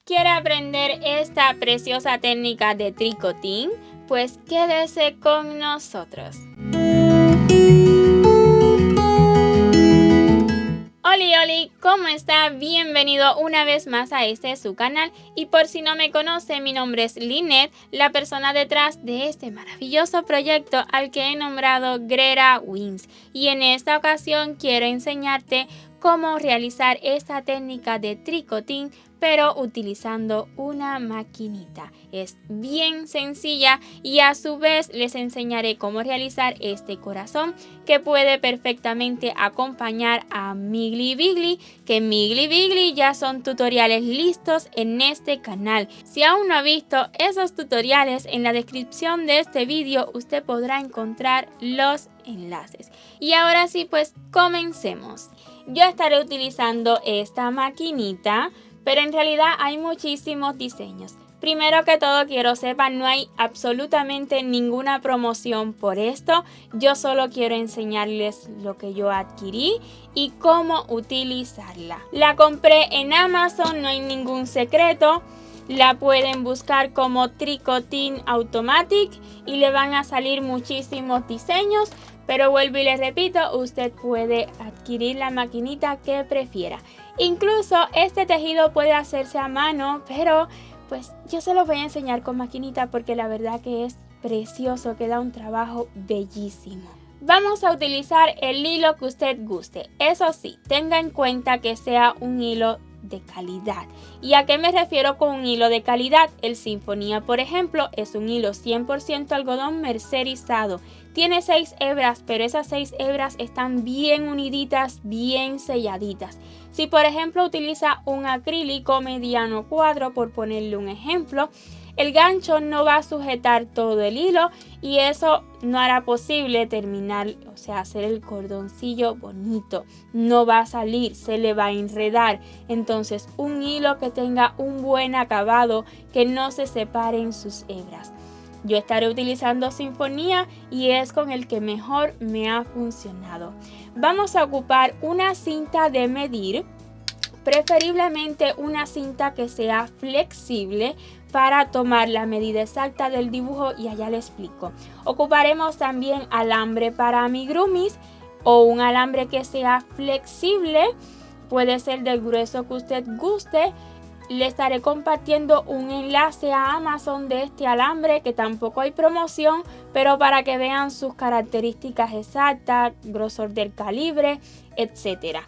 ¿Quiere aprender esta preciosa técnica de tricotín? Pues quédese con nosotros. Oli, ¿cómo está? Bienvenido una vez más a su canal. Y por si no me conoce, mi nombre es Lynette, la persona detrás de este maravilloso proyecto al que he nombrado Greta Wings. Y en esta ocasión quiero enseñarte cómo realizar esta técnica de tricotín, pero utilizando una maquinita. Es bien sencilla y a su vez les enseñaré cómo realizar este corazón que puede perfectamente acompañar a Miggly Wiggly, que Miggly Wiggly ya son tutoriales listos en este canal. Si aún no ha visto esos tutoriales, en la descripción de este vídeo usted podrá encontrar los enlaces. Y ahora sí, pues comencemos. Yo estaré utilizando esta maquinita, pero en realidad hay muchísimos diseños. Primero que todo, quiero sepan, no hay absolutamente ninguna promoción por esto. Yo solo quiero enseñarles lo que yo adquirí y cómo utilizarla. La compré en Amazon, no hay ningún secreto. La pueden buscar como Tricotín Automatic y le van a salir muchísimos diseños. Pero vuelvo y les repito, usted puede adquirir la maquinita que prefiera. Incluso este tejido puede hacerse a mano, pero pues yo se lo voy a enseñar con maquinita porque la verdad que es precioso, queda un trabajo bellísimo. Vamos a utilizar el hilo que usted guste. Eso sí, tenga en cuenta que sea un hilo de calidad. ¿Y a qué me refiero con un hilo de calidad? El Sinfonía, por ejemplo, es un hilo 100% algodón mercerizado. Tiene 6 hebras, pero esas 6 hebras están bien uniditas, bien selladitas. Si por ejemplo utiliza un acrílico mediano cuadro, por ponerle un ejemplo, el gancho no va a sujetar todo el hilo y eso no hará posible terminar, o sea, hacer el cordoncillo bonito. No va a salir, se le va a enredar. Entonces, un hilo que tenga un buen acabado, que no se separen sus hebras. Yo estaré utilizando Sinfonía y es con el que mejor me ha funcionado. Vamos a ocupar una cinta de medir, preferiblemente una cinta que sea flexible para tomar la medida exacta del dibujo y allá le explico. Ocuparemos también alambre para amigurumis o un alambre que sea flexible, puede ser del grueso que usted guste. Le estaré compartiendo un enlace a Amazon de este alambre que tampoco hay promoción, pero para que vean sus características exactas, grosor del calibre, etc.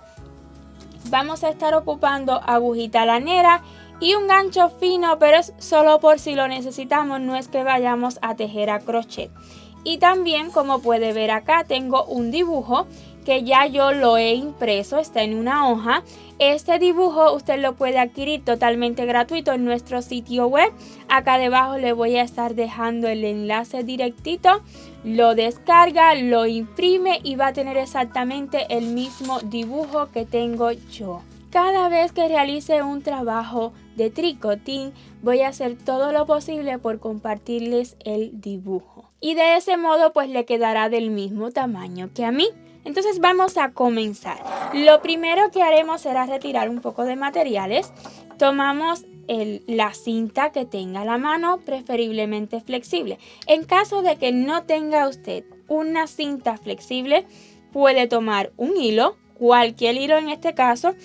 Vamos a estar ocupando agujita lanera y un gancho fino, pero es solo por si lo necesitamos, no es que vayamos a tejer a crochet. Y también, como puede ver acá, tengo un dibujo que ya yo lo he impreso, está en una hoja. Este dibujo usted lo puede adquirir totalmente gratuito en nuestro sitio web. Acá debajo le voy a estar dejando el enlace directito. Lo descarga, lo imprime y va a tener exactamente el mismo dibujo que tengo yo. Cada vez que realice un trabajo de tricotín, voy a hacer todo lo posible por compartirles el dibujo. Y de ese modo pues le quedará del mismo tamaño que a mí. Entonces vamos a comenzar. Lo primero que haremos será retirar un poco de materiales. Tomamos la cinta que tenga a la mano, preferiblemente flexible. En caso de que no tenga usted una cinta flexible, puede tomar un hilo, cualquier hilo en este caso,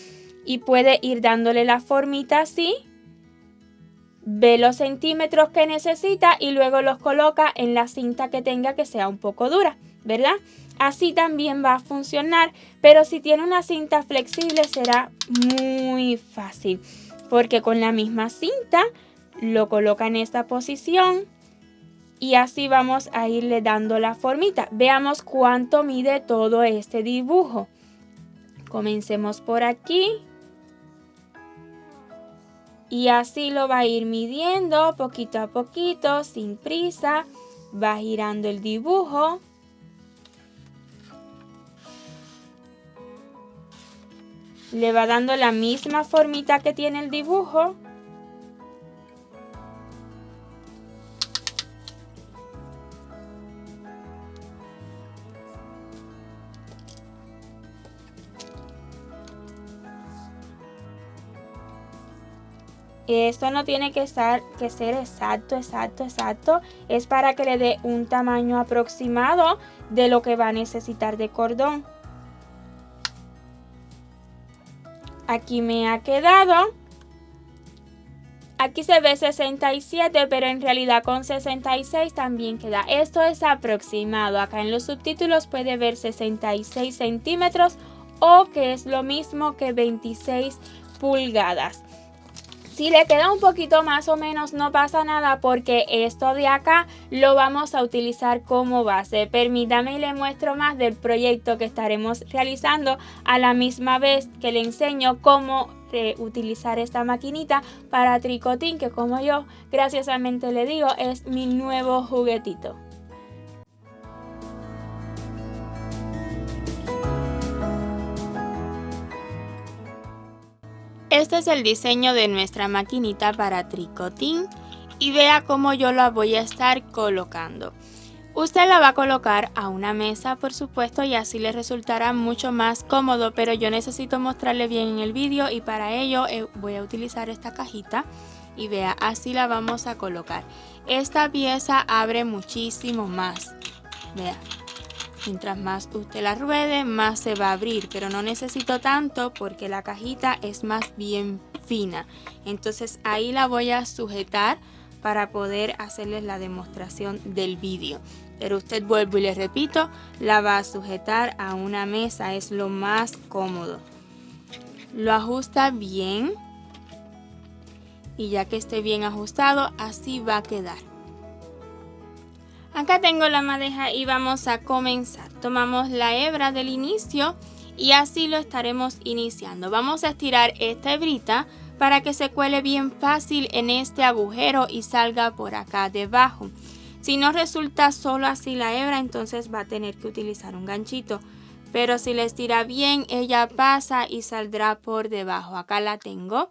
y puede ir dándole la formita así. Ve los centímetros que necesita y luego los coloca en la cinta que tenga que sea un poco dura, ¿verdad? Así también va a funcionar, pero si tiene una cinta flexible será muy fácil, porque con la misma cinta lo coloca en esta posición y así vamos a irle dando la formita. Veamos cuánto mide todo este dibujo. Comencemos por aquí. Y así lo va a ir midiendo poquito a poquito, sin prisa. Va girando el dibujo. Le va dando la misma formita que tiene el dibujo. Esto no tiene que ser exacto, es para que le dé un tamaño aproximado de lo que va a necesitar de cordón. Aquí me ha quedado, aquí se ve 67, pero en realidad con 66 también queda. Esto es aproximado, acá en los subtítulos puede ver 66 centímetros o que es lo mismo que 26 pulgadas. Si le queda un poquito más o menos no pasa nada porque esto de acá lo vamos a utilizar como base. Permítame y le muestro más del proyecto que estaremos realizando a la misma vez que le enseño cómo utilizar esta maquinita para tricotín, que como yo graciosamente le digo es mi nuevo juguetito. Este es el diseño de nuestra maquinita para tricotín y vea cómo yo la voy a estar colocando. Usted la va a colocar a una mesa, por supuesto, y así le resultará mucho más cómodo, pero yo necesito mostrarle bien en el vídeo y para ello voy a utilizar esta cajita y vea, así la vamos a colocar. Esta pieza abre muchísimo más, vea. Mientras más usted la ruede, más se va a abrir, pero no necesito tanto porque la cajita es más bien fina. Entonces ahí la voy a sujetar para poder hacerles la demostración del vídeo. Pero usted, vuelvo y le repito, la va a sujetar a una mesa, es lo más cómodo. Lo ajusta bien y ya que esté bien ajustado, así va a quedar. Acá tengo la madeja y vamos a comenzar. Tomamos la hebra del inicio y así lo estaremos iniciando. Vamos a estirar esta hebrita para que se cuele bien fácil en este agujero y salga por acá debajo. Si no resulta solo así la hebra, entonces va a tener que utilizar un ganchito. Pero si la estira bien, ella pasa y saldrá por debajo. Acá la tengo.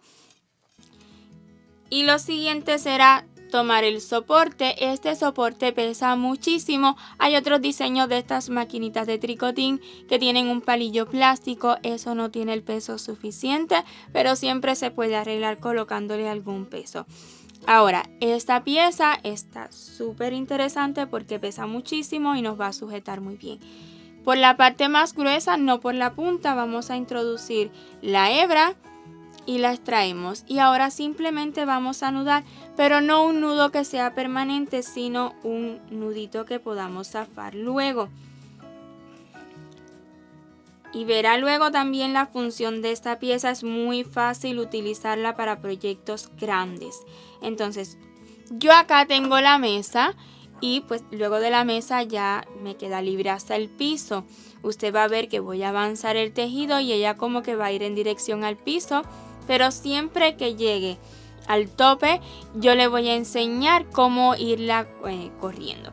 Y lo siguiente será tomar el soporte. Este soporte pesa muchísimo. Hay otros diseños de estas maquinitas de tricotín que tienen un palillo plástico. Eso no tiene el peso suficiente, pero siempre se puede arreglar colocándole algún peso. Ahora, esta pieza está súper interesante porque pesa muchísimo y nos va a sujetar muy bien. Por la parte más gruesa, no por la punta, vamos a introducir la hebra y la extraemos. Y ahora simplemente vamos a anudar, pero no un nudo que sea permanente, sino un nudito que podamos zafar luego. Y verá luego también la función de esta pieza, es muy fácil utilizarla para proyectos grandes. Entonces, yo acá tengo la mesa y pues luego de la mesa ya me queda libre hasta el piso. Usted va a ver que voy a avanzar el tejido y ella como que va a ir en dirección al piso, pero siempre que llegue al tope yo le voy a enseñar cómo irla corriendo.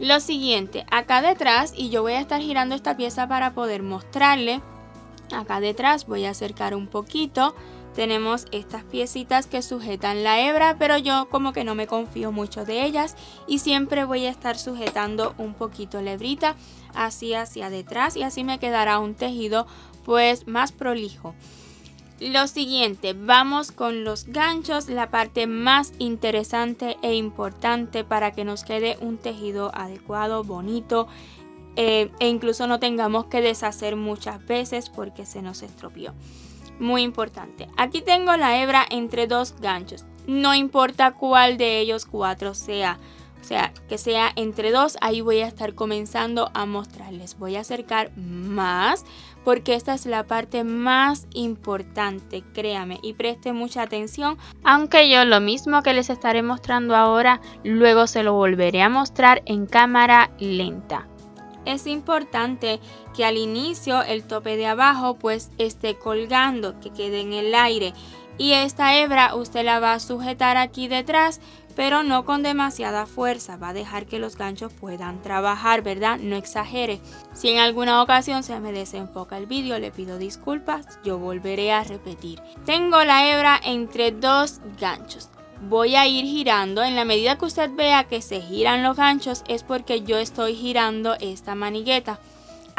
Lo siguiente, acá detrás, y yo voy a estar girando esta pieza para poder mostrarle. Acá detrás voy a acercar un poquito. Tenemos estas piecitas que sujetan la hebra, pero yo como que no me confío mucho de ellas y siempre voy a estar sujetando un poquito la hebrita así hacia detrás y así me quedará un tejido pues más prolijo. Lo siguiente, vamos con los ganchos, la parte más interesante e importante para que nos quede un tejido adecuado, bonito e incluso no tengamos que deshacer muchas veces porque se nos estropeó. Muy importante, aquí tengo la hebra entre dos ganchos, no importa cuál de ellos cuatro sea. O sea, que sea entre dos, ahí voy a estar comenzando a mostrarles. Voy a acercar más porque esta es la parte más importante, créame, y preste mucha atención. Aunque yo lo mismo que les estaré mostrando ahora, luego se lo volveré a mostrar en cámara lenta. Es importante que al inicio el tope de abajo pues esté colgando, que quede en el aire. Y esta hebra usted la va a sujetar aquí detrás, pero no con demasiada fuerza, va a dejar que los ganchos puedan trabajar, ¿verdad? No exagere. Si en alguna ocasión se me desenfoca el vídeo, le pido disculpas, yo volveré a repetir. Tengo la hebra entre dos ganchos. Voy a ir girando, en la medida que usted vea que se giran los ganchos es porque yo estoy girando esta manigueta.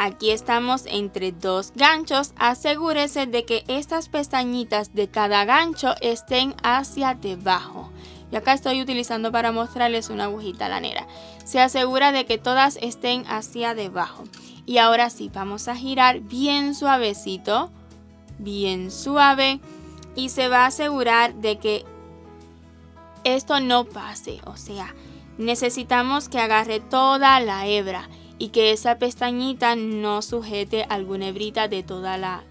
Aquí estamos entre dos ganchos. Asegúrese de que estas pestañitas de cada gancho estén hacia debajo. Y acá estoy utilizando para mostrarles una agujita lanera. Se asegura de que todas estén hacia debajo. Y ahora sí, vamos a girar bien suavecito, bien suave. Y se va a asegurar de que esto no pase. O sea, necesitamos que agarre toda la hebra y que esa pestañita no sujete alguna hebrita de toda la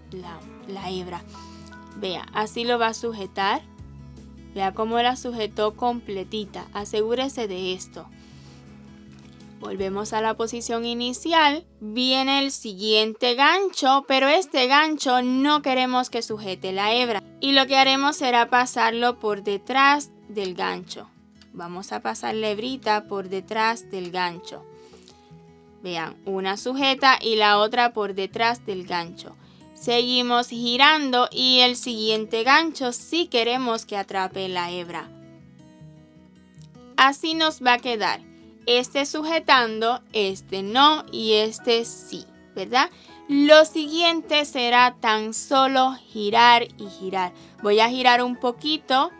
hebra. Vea, así lo va a sujetar. Vea cómo la sujetó completita. Asegúrese de esto. Volvemos a la posición inicial. Viene el siguiente gancho, pero este gancho no queremos que sujete la hebra. Y lo que haremos será pasarlo por detrás del gancho. Vamos a pasar la hebrita por detrás del gancho. Vean, una sujeta y la otra por detrás del gancho. Seguimos girando y el siguiente gancho sí queremos que atrape la hebra. Así nos va a quedar. Este sujetando, este no y este sí, ¿verdad? Lo siguiente será tan solo girar y girar. Voy a girar un poquito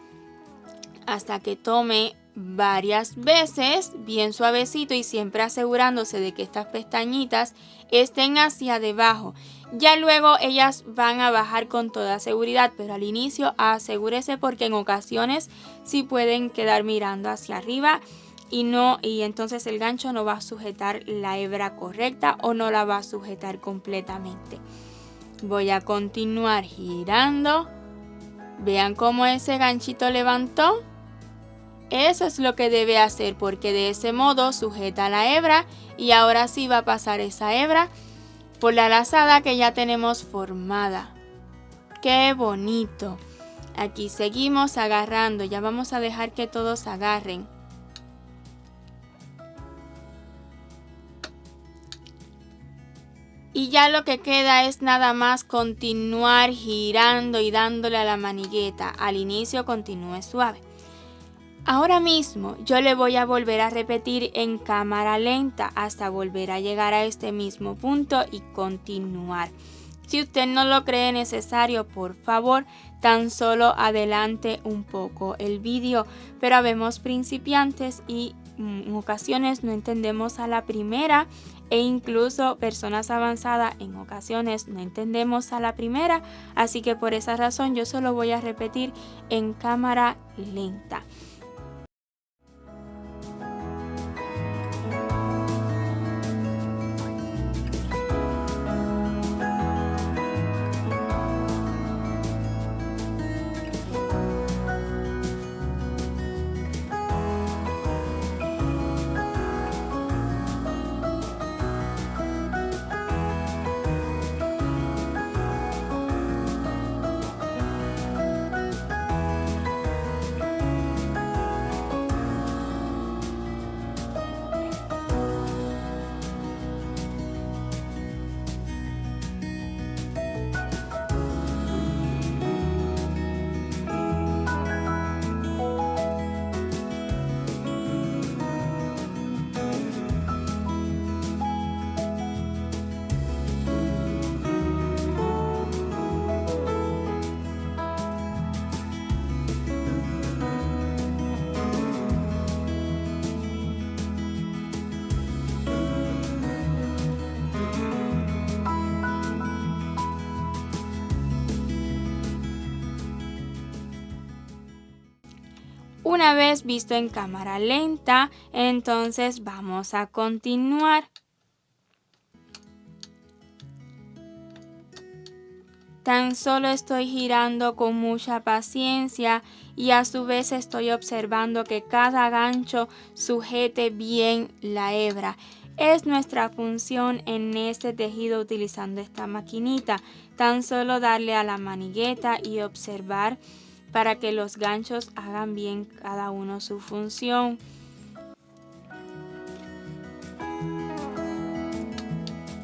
hasta que tome varias veces, bien suavecito y siempre asegurándose de que estas pestañitas estén hacia debajo. Ya luego ellas van a bajar con toda seguridad, pero al inicio asegúrese porque en ocasiones sí pueden quedar mirando hacia arriba y entonces el gancho no va a sujetar la hebra correcta o no la va a sujetar completamente. Voy a continuar girando. Vean cómo ese ganchito levantó. Eso es lo que debe hacer porque de ese modo sujeta la hebra y ahora sí va a pasar esa hebra por la lazada que ya tenemos formada. ¡Qué bonito! Aquí seguimos agarrando, ya vamos a dejar que todos agarren. Y ya lo que queda es nada más continuar girando y dándole a la manigueta. Al inicio continúe suave. Ahora mismo yo le voy a volver a repetir en cámara lenta hasta volver a llegar a este mismo punto y continuar. Si usted no lo cree necesario, por favor, tan solo adelante un poco el vídeo. Pero habemos principiantes y en ocasiones no entendemos a la primera e incluso personas avanzadas en ocasiones no entendemos a la primera. Así que por esa razón yo solo voy a repetir en cámara lenta. Una vez visto en cámara lenta, entonces vamos a continuar. Tan solo estoy girando con mucha paciencia y a su vez estoy observando que cada gancho sujete bien la hebra. Es nuestra función en este tejido utilizando esta maquinita. Tan solo darle a la manigueta y observar para que los ganchos hagan bien cada uno su función.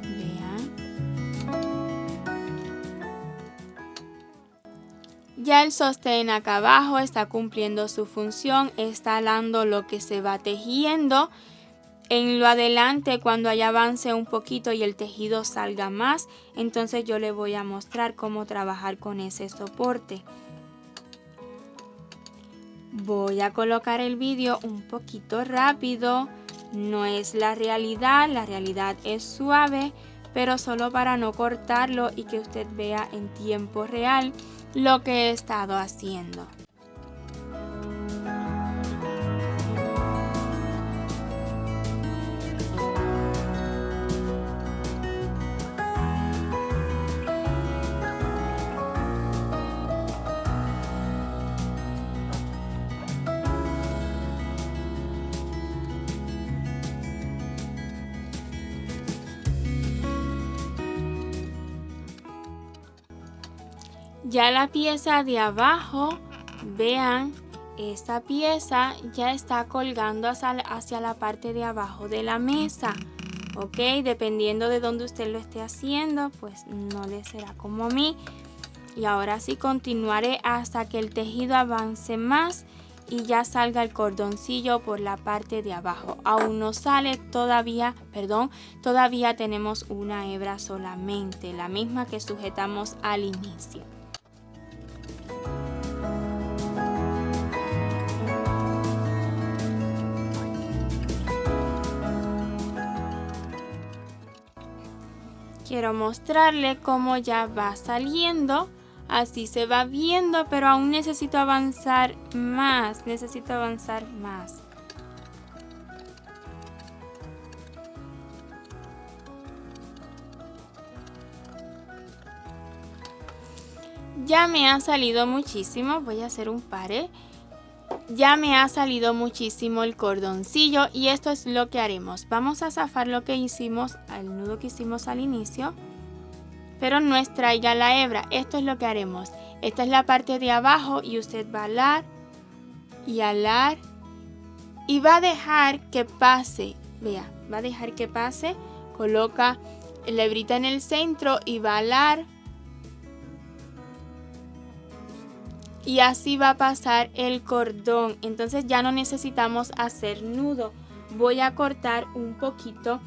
Vean. Ya el sostén acá abajo está cumpliendo su función, está alando lo que se va tejiendo. En lo adelante, cuando ya avance un poquito y el tejido salga más, entonces yo le voy a mostrar cómo trabajar con ese soporte. Voy a colocar el vídeo un poquito rápido. No es la realidad es suave, pero solo para no cortarlo y que usted vea en tiempo real lo que he estado haciendo. Ya la pieza de abajo, vean, esta pieza ya está colgando hacia la parte de abajo de la mesa. Ok, dependiendo de dónde usted lo esté haciendo, pues no le será como a mí. Y ahora sí continuaré hasta que el tejido avance más y ya salga el cordoncillo por la parte de abajo. Aún no sale todavía, todavía tenemos una hebra solamente, la misma que sujetamos al inicio. Quiero mostrarle cómo ya va saliendo, así se va viendo, pero aún necesito avanzar más, Ya me ha salido muchísimo, voy a hacer un pare. Ya me ha salido muchísimo el cordoncillo y esto es lo que haremos. Vamos a zafar lo que hicimos, el nudo que hicimos al inicio, pero no extraiga la hebra. Esto es lo que haremos. Esta es la parte de abajo y usted va a alar y alar y va a dejar que pase. Vea, va a dejar que pase. Coloca la hebrita en el centro y va a alar. Y así va a pasar el cordón. Entonces ya no necesitamos hacer nudo. Voy a cortar un poquito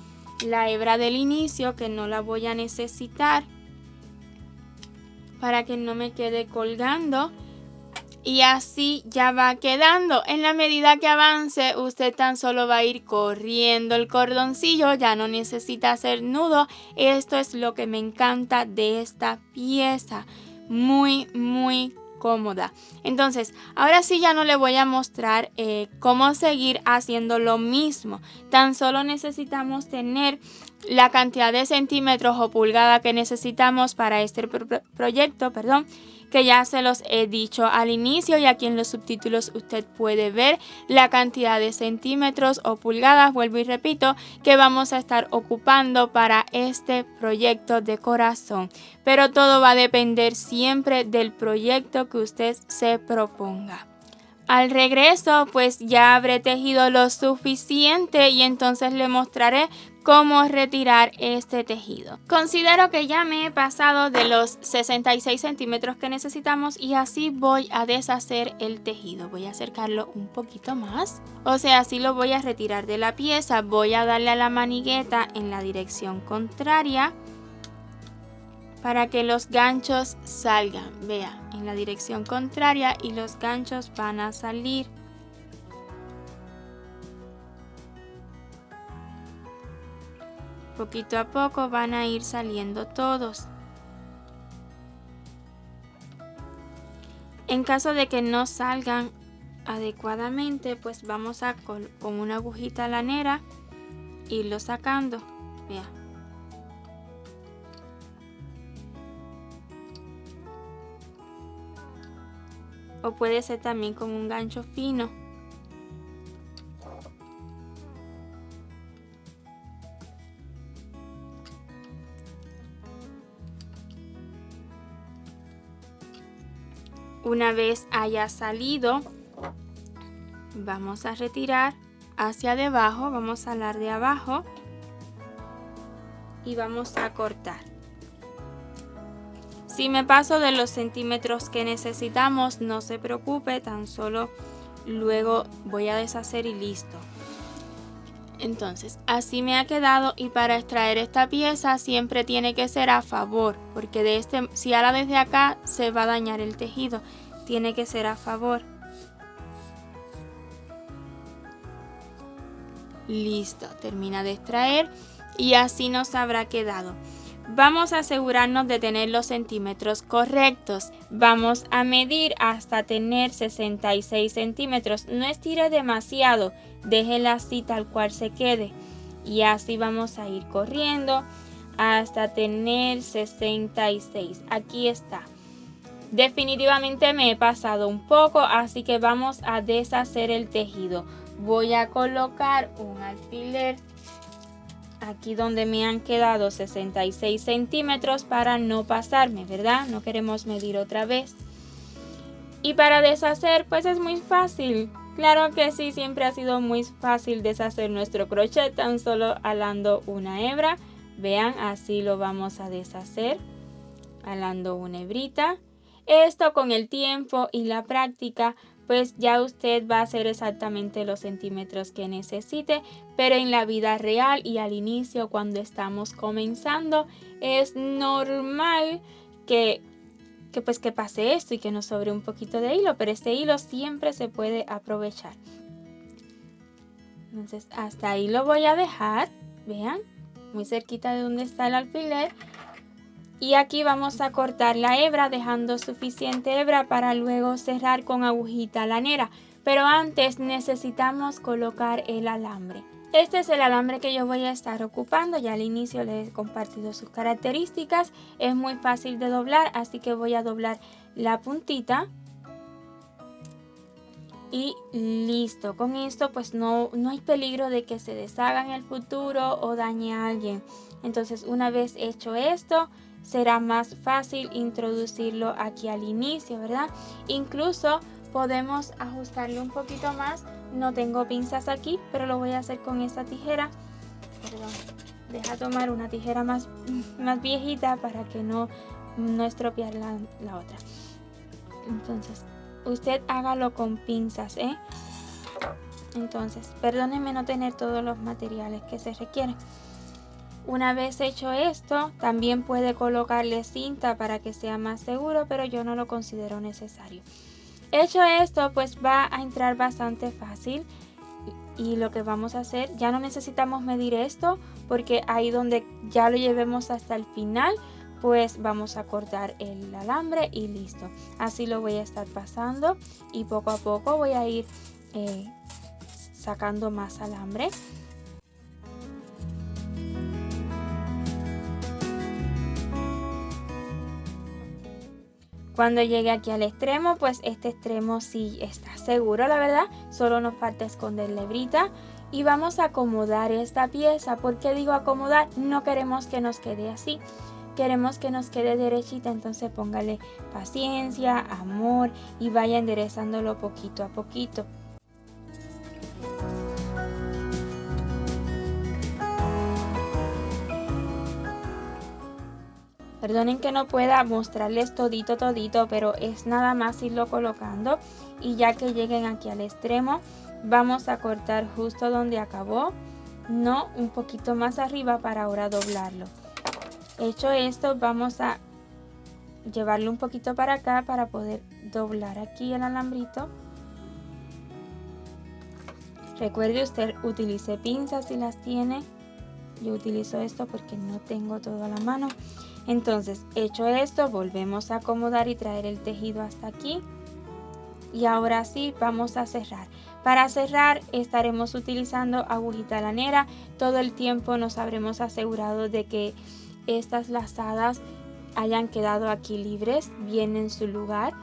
la hebra del inicio, que no la voy a necesitar, para que no me quede colgando. Y así ya va quedando. En la medida que avance, usted tan solo va a ir corriendo el cordoncillo. Ya no necesita hacer nudo. Esto es lo que me encanta de esta pieza. Muy cómoda. Entonces, ahora sí ya no le voy a mostrar cómo seguir haciendo lo mismo. Tan solo necesitamos tener la cantidad de centímetros o pulgada que necesitamos para este proyecto, que ya se los he dicho al inicio, y aquí en los subtítulos usted puede ver la cantidad de centímetros o pulgadas, vuelvo y repito, que vamos a estar ocupando para este proyecto de corazón. Pero todo va a depender siempre del proyecto que usted se proponga. Al regreso, pues ya habré tejido lo suficiente y entonces le mostraré cómo retirar este tejido. Considero que ya me he pasado de los 66 centímetros que necesitamos y así voy a deshacer el tejido. Voy a acercarlo un poquito más. O sea, así lo voy a retirar de la pieza. Voy a darle a la manigueta en la dirección contraria para que los ganchos salgan. Vea, en la dirección contraria y los ganchos van a salir. Poquito a poco van a ir saliendo todos. En caso de que no salgan adecuadamente, pues vamos a con una agujita lanera irlo sacando. Vea. O puede ser también con un gancho fino. Una vez haya salido, vamos a retirar hacia debajo, vamos a alar de abajo y vamos a cortar. Si me paso de los centímetros que necesitamos, no se preocupe, tan solo luego voy a deshacer y listo. Entonces, así me ha quedado, y para extraer esta pieza siempre tiene que ser a favor, porque si ala desde acá se va a dañar el tejido, tiene que ser a favor. Listo, termina de extraer y así nos habrá quedado. Vamos a asegurarnos de tener los centímetros correctos. Vamos a medir hasta tener 66 centímetros. No estire demasiado, déjela así tal cual se quede. Y así vamos a ir corriendo hasta tener 66. Aquí está. Definitivamente me he pasado un poco, así que vamos a deshacer el tejido. Voy a colocar un alfiler aquí donde me han quedado 66 centímetros para no pasarme, ¿verdad? No queremos medir otra vez. Y para deshacer, pues es muy fácil. Claro que sí, siempre ha sido muy fácil deshacer nuestro crochet tan solo alando una hebra. Vean, así lo vamos a deshacer, alando una hebrita. Esto con el tiempo y la práctica, pues ya usted va a hacer exactamente los centímetros que necesite, pero en la vida real y al inicio, cuando estamos comenzando, es normal que pase esto y que nos sobre un poquito de hilo, pero este hilo siempre se puede aprovechar. Entonces hasta ahí lo voy a dejar, vean, muy cerquita de donde está el alfiler. Y aquí vamos a cortar la hebra dejando suficiente hebra para luego cerrar con agujita lanera. Pero antes necesitamos colocar el alambre. Este es el alambre que yo voy a estar ocupando. Ya al inicio les he compartido sus características. Es muy fácil de doblar, así que voy a doblar la puntita. Y listo. Con esto pues no hay peligro de que se deshaga en el futuro o dañe a alguien. Entonces una vez hecho esto, será más fácil introducirlo aquí al inicio, ¿verdad? Incluso podemos ajustarlo un poquito más. No tengo pinzas aquí, pero lo voy a hacer con esta tijera. Perdón, deja tomar una tijera más viejita para que no estropear la otra. Entonces, usted hágalo con pinzas, ¿eh? Entonces, perdónenme no tener todos los materiales que se requieren. Una vez hecho esto, también puede colocarle cinta para que sea más seguro, pero yo no lo considero necesario. Hecho esto, pues va a entrar bastante fácil. Y lo que vamos a hacer, ya no necesitamos medir esto, porque ahí donde ya lo llevemos hasta el final, pues vamos a cortar el alambre y listo. Así lo voy a estar pasando y poco a poco voy a ir sacando más alambre. Cuando llegue aquí al extremo, pues este extremo sí está seguro, la verdad. Solo nos falta esconder la hebrita. Y vamos a acomodar esta pieza. ¿Por qué digo acomodar? No queremos que nos quede así. Queremos que nos quede derechita, entonces póngale paciencia, amor y vaya enderezándolo poquito a poquito. Perdonen que no pueda mostrarles todito, pero es nada más irlo colocando. Y ya que lleguen aquí al extremo, vamos a cortar justo donde acabó, no un poquito más arriba para ahora doblarlo. Hecho esto, vamos a llevarlo un poquito para acá para poder doblar aquí el alambrito. Recuerde usted, utilice pinzas si las tiene. Yo utilizo esto porque no tengo todo a la mano. Entonces, hecho esto, volvemos a acomodar y traer el tejido hasta aquí. Y ahora sí, vamos a cerrar. Para cerrar, estaremos utilizando agujita lanera. Todo el tiempo nos habremos asegurado de que estas lazadas hayan quedado aquí libres, bien en su lugar.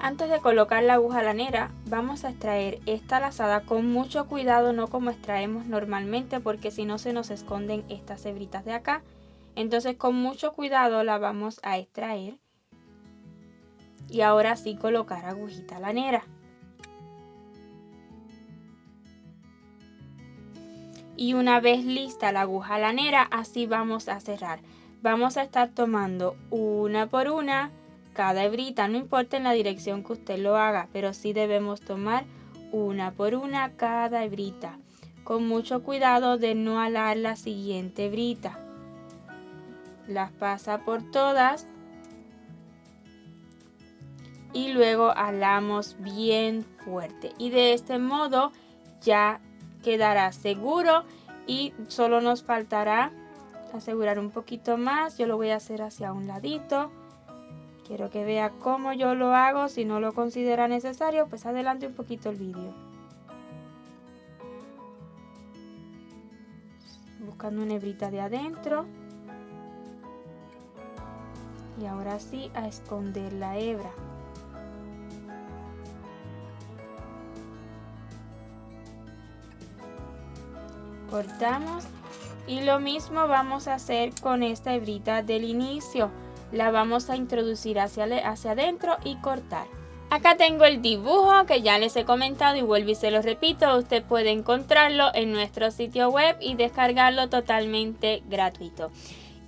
Antes de colocar la aguja lanera, vamos a extraer esta lazada con mucho cuidado, no como extraemos normalmente, porque si no se nos esconden estas hebritas de acá. Entonces con mucho cuidado la vamos a extraer. Y ahora sí colocar agujita lanera. Y una vez lista la aguja lanera, así vamos a cerrar. Vamos a estar tomando una por una cada hebrita, no importa en la dirección que usted lo haga, pero sí debemos tomar una por una cada hebrita. con mucho cuidado de no alar la siguiente hebrita. Las pasa por todas y luego alamos bien fuerte. Y de este modo ya quedará seguro y solo nos faltará asegurar un poquito más. Yo lo voy a hacer hacia un ladito. Quiero que vea cómo yo lo hago. Si no lo considera necesario, pues adelante un poquito el vídeo. Buscando una hebrita de adentro. Y ahora sí, a esconder la hebra. Cortamos y lo mismo vamos a hacer con esta hebrita del inicio. La vamos a introducir hacia adentro y cortar. Acá tengo el dibujo que ya les he comentado y vuelvo y se lo repito. Usted puede encontrarlo en nuestro sitio web y descargarlo totalmente gratuito.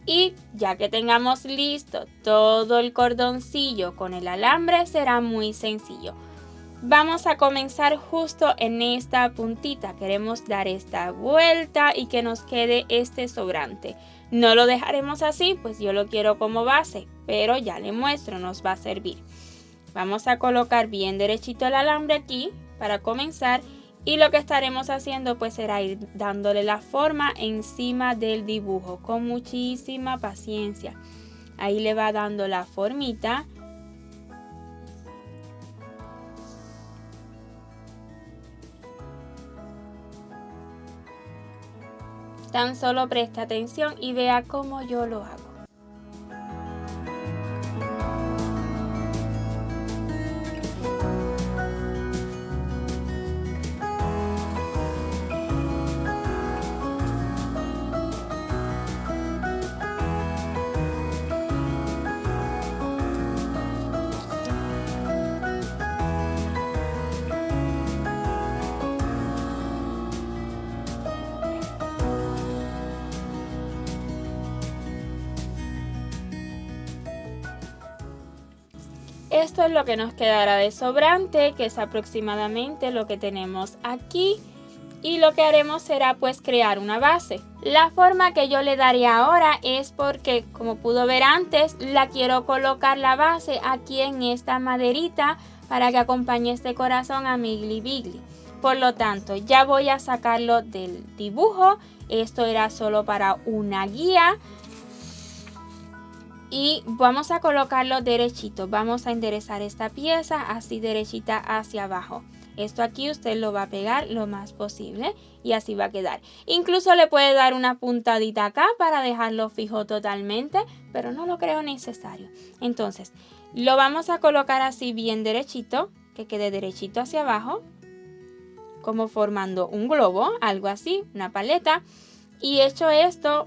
Y ya que tengamos listo todo el cordoncillo con el alambre, será muy sencillo. Vamos a comenzar justo en esta puntita. Queremos dar esta vuelta y que nos quede este sobrante. No lo dejaremos así, pues yo lo quiero como base, pero ya le muestro, nos va a servir. Vamos a colocar bien derechito el alambre aquí para comenzar. Y lo que estaremos haciendo pues será ir dándole la forma encima del dibujo con muchísima paciencia. Ahí le va dando la formita. Tan solo presta atención y vea cómo yo lo hago. Esto es lo que nos quedará de sobrante, que es aproximadamente lo que tenemos aquí. Y lo que haremos será pues crear una base. La forma que yo le daré ahora es porque, como pudo ver antes, la quiero colocar la base aquí en esta maderita para que acompañe este corazón a mi Ghibli Bigli. Por lo tanto, ya voy a sacarlo del dibujo. Esto era solo para una guía. Y vamos a colocarlo derechito. Vamos a enderezar esta pieza así derechita hacia abajo. Esto aquí usted lo va a pegar lo más posible y así va a quedar. Incluso le puede dar una puntadita acá para dejarlo fijo totalmente, pero no lo creo necesario. Entonces, lo vamos a colocar así bien derechito, que quede derechito hacia abajo, como formando un globo, algo así, una paleta. Y hecho esto,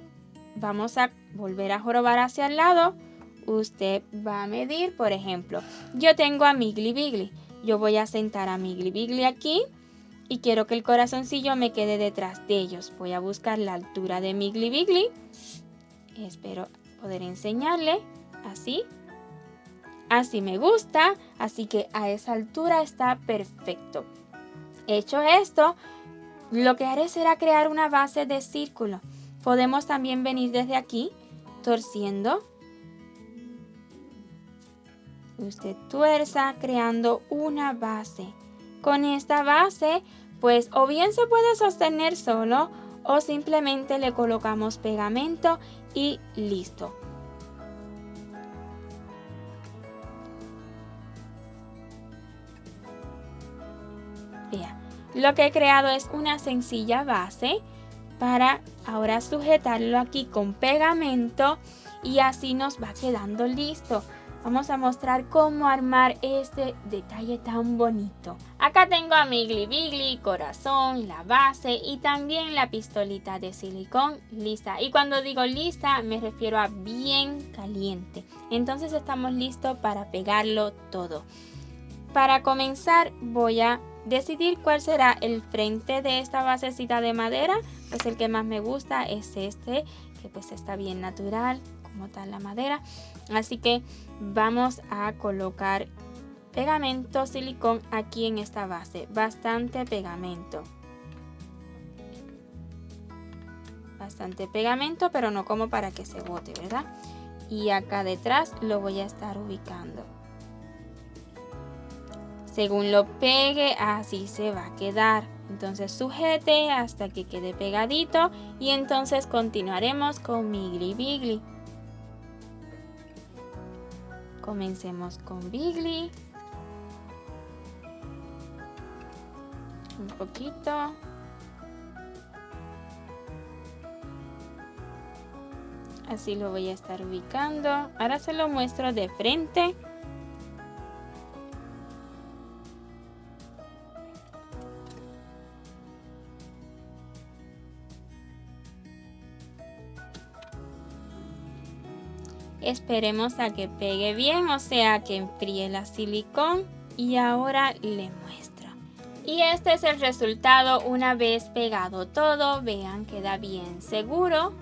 vamos a volver a jorobar hacia el lado. Usted va a medir, por ejemplo, yo tengo a mi Ghibli Bigli. Yo voy a sentar a mi Ghibli Bigli aquí y quiero que el corazoncillo me quede detrás de ellos. Voy a buscar la altura de mi Ghibli Bigli. Espero poder enseñarle así. Así me gusta, así que a esa altura está perfecto. Hecho esto, lo que haré será crear una base de círculo. Podemos también venir desde aquí, torciendo. Usted tuerza creando una base. Con esta base, pues o bien se puede sostener solo o simplemente le colocamos pegamento y listo. Vea, lo que he creado es una sencilla base para ahora sujetarlo aquí con pegamento y así nos va quedando listo. Vamos a mostrar cómo armar este detalle tan bonito. Acá tengo a mi Ghibli Bigli, corazón, la base y también la pistolita de silicón lista. Y cuando digo lista me refiero a bien caliente. Entonces estamos listos para pegarlo todo. Para comenzar voy a decidir cuál será el frente de esta basecita de madera. Pues el que más me gusta es este, que pues está bien natural como tal la madera. Así que vamos a colocar pegamento silicón aquí en esta base, bastante pegamento. bastante pegamento, pero no como para que se bote, ¿verdad? Y acá detrás lo voy a estar ubicando. Según lo pegue, así se va a quedar. Entonces sujete hasta que quede pegadito y entonces continuaremos con mi Igly Bigly. Comencemos con Bigly. Un poquito. Así lo voy a estar ubicando. Ahora se lo muestro de frente. Esperemos a que pegue bien, o sea que enfríe la silicón y ahora le muestro. Y este es el resultado una vez pegado todo. Vean, queda bien seguro.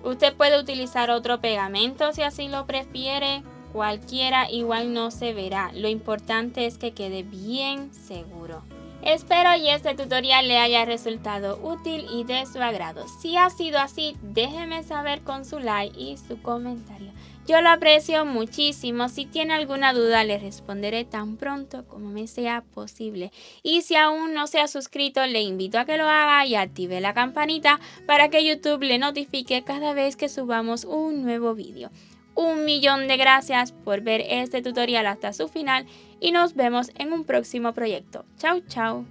Usted puede utilizar otro pegamento si así lo prefiere. Cualquiera igual no se verá. Lo importante es que quede bien seguro. Espero y este tutorial le haya resultado útil y de su agrado. Si ha sido así, déjeme saber con su like y su comentario. Yo lo aprecio muchísimo. Si tiene alguna duda, le responderé tan pronto como me sea posible. Y si aún no se ha suscrito, le invito a que lo haga y active la campanita para que YouTube le notifique cada vez que subamos un nuevo vídeo. 1.000.000 de gracias por ver este tutorial hasta su final y nos vemos en un próximo proyecto. Chao, chao.